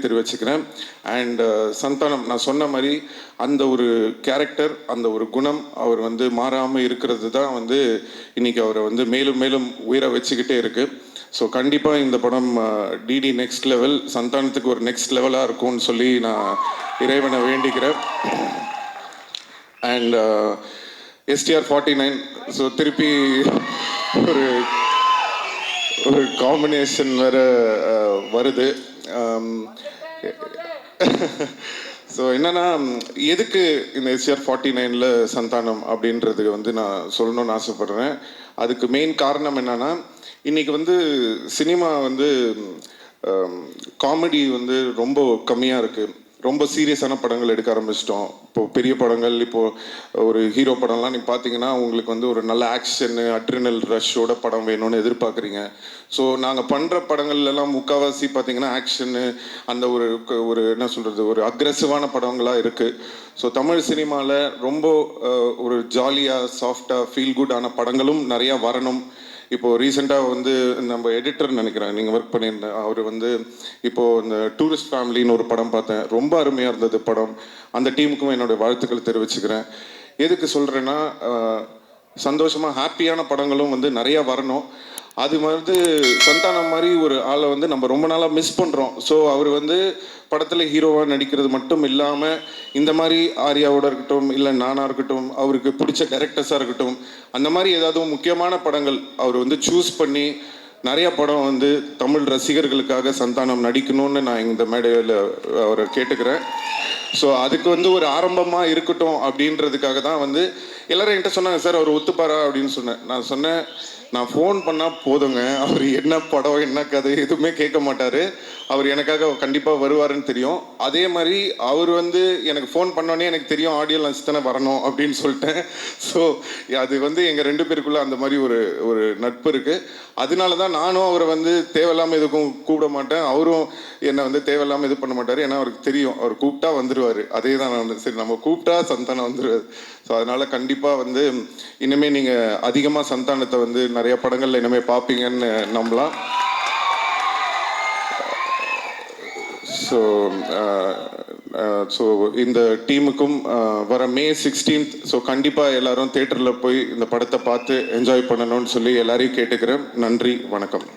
தெரிவிச்சுக்கிறேன். அண்ட் சந்தானம் நான் சொன்ன மாதிரி அந்த ஒரு கேரக்டர், அந்த ஒரு குணம் அவர் வந்து மாறாமல் இருக்கிறது தான் வந்து இன்றைக்கி அவரை வந்து மேலும் மேலும் உயிரை வச்சுக்கிட்டே இருக்குது. ஸோ கண்டிப்பாக இந்த படம் டிடி நெக்ஸ்ட் லெவல், சந்தானத்துக்கு ஒரு நெக்ஸ்ட் லெவலாக இருக்கும்னு சொல்லி நான் இறைவனை வேண்டிக்கிறேன். அண்ட் எஸ்டிஆர் 49, ஸோ திருப்பி ஒரு காம்பினேஷன் வேறு வருது. ஸோ என்னென்னா, எதுக்கு இந்த எஸ்டிஆர் 49ல் சந்தானம் அப்படின்றது வந்து நான் சொல்லணும்னு ஆசைப்பட்றேன். அதுக்கு மெயின் காரணம் என்னென்னா, இன்றைக்கி வந்து சினிமா வந்து காமெடி வந்து ரொம்ப கம்மியாக இருக்குது. ரொம்ப சீரியஸான படங்கள் எடுக்க ஆரம்பிச்சிட்டோம். இப்போது பெரிய படங்கள், இப்போது ஒரு ஹீரோ படம்லாம் நீங்கள் பார்த்தீங்கன்னா உங்களுக்கு வந்து ஒரு நல்ல ஆக்ஷனு, அட்ரினல் ரஷ்ஷோட படம் வேணும்னு எதிர்பார்க்குறீங்க. ஸோ நாங்கள் பண்ணுற படங்கள்லாம் முக்கால்வாசி பார்த்தீங்கன்னா ஆக்ஷனு, அந்த ஒரு என்ன சொல்கிறது, ஒரு அக்ரெசிவான படங்களாக இருக்குது. ஸோ தமிழ் சினிமாவில் ரொம்ப ஒரு ஜாலியாக சாஃப்டாக ஃபீல் குட்டான படங்களும் நிறையா வரணும். இப்போது ரீசெண்டாக வந்து நம்ம எடிட்டர் நினைக்கிறேன், நீங்கள் ஒர்க் பண்ணியிருந்தேன், அவர் வந்து இப்போது இந்த டூரிஸ்ட் ஃபேமிலின்னு ஒரு படம் பார்த்தேன். ரொம்ப அருமையாக இருந்தது படம். அந்த டீமுக்கும் என்னுடைய வாழ்த்துக்கள் தெரிவிச்சுக்கிறேன். எதுக்கு சொல்கிறேன்னா, சந்தோஷமாக ஹாப்பியான படங்களும் வந்து நிறையா வரணும். அது வந்து சந்தானம் மாதிரி ஒரு ஆளை வந்து நம்ம ரொம்ப நாளாக மிஸ் பண்ணுறோம். ஸோ அவர் வந்து படத்தில் ஹீரோவாக நடிக்கிறது மட்டும் இல்லாமல் இந்த மாதிரி ஆர்யாவோட இருக்கட்டும், இல்லை நானாக இருக்கட்டும், அவருக்கு பிடிச்ச டைரக்டர்ஸாக இருக்கட்டும், அந்த மாதிரி ஏதாவது முக்கியமான படங்கள் அவர் வந்து சூஸ் பண்ணி நிறையா படம் வந்து தமிழ் ரசிகர்களுக்காக சந்தானம் நடிக்கணும்னு நான் இந்த மேடையில் அவரை கேட்டுக்கிறேன். ஸோ அதுக்கு வந்து ஒரு ஆரம்பமாக இருக்கட்டும் அப்படின்றதுக்காக தான் வந்து எல்லோரும் என்கிட்ட சொன்னாங்க, சார் அவர் ஒத்துப்பாரா அப்படின்னு சொன்னேன். நான் சொன்னேன், நான் ஃபோன் பண்ணால் போதுங்க, அவர் என்ன படம் என்ன கதை எதுவுமே கேட்க மாட்டார், அவர் எனக்காக கண்டிப்பாக வருவாருன்னு தெரியும். அதே மாதிரி அவர் வந்து எனக்கு ஃபோன் பண்ணோன்னே எனக்கு தெரியும் ஆடியோ லான்ச் தானே வரணும் அப்படின்னு சொல்லிட்டேன். ஸோ அது வந்து எங்கள் 2 பேருக்குள்ளே அந்த மாதிரி ஒரு நட்பு இருக்குது. அதனால தான் நானும் அவரை வந்து தேவையில்லாமல் எதுக்கும் கூப்பிட மாட்டேன், அவரும் என்னை வந்து தேவையில்லாமல் இது பண்ண மாட்டார். ஏன்னா அவருக்கு தெரியும் அவர் கூப்பிட்டா வந்துடுவார். அதே தான் நான் வந்து சரி நம்ம கூப்பிட்டா சந்தானம் வந்துடுவார். ஸோ அதனால் கண்டிப்பாக வந்து இனிமேல் நீங்கள் அதிகமாக சந்தானத்தை வந்து நிறைய படங்களில் இனிமேல் பார்ப்பீங்கன்னு நம்பலாம். ஸோ இந்த டீமுக்கும் வர May 16th, ஸோ கண்டிப்பாக எல்லாரும் தியேட்டரில் போய் இந்த படத்தை பார்த்து என்ஜாய் பண்ணணும்னு சொல்லி எல்லாரையும் கேட்டுக்கிறேன். நன்றி, வணக்கம்.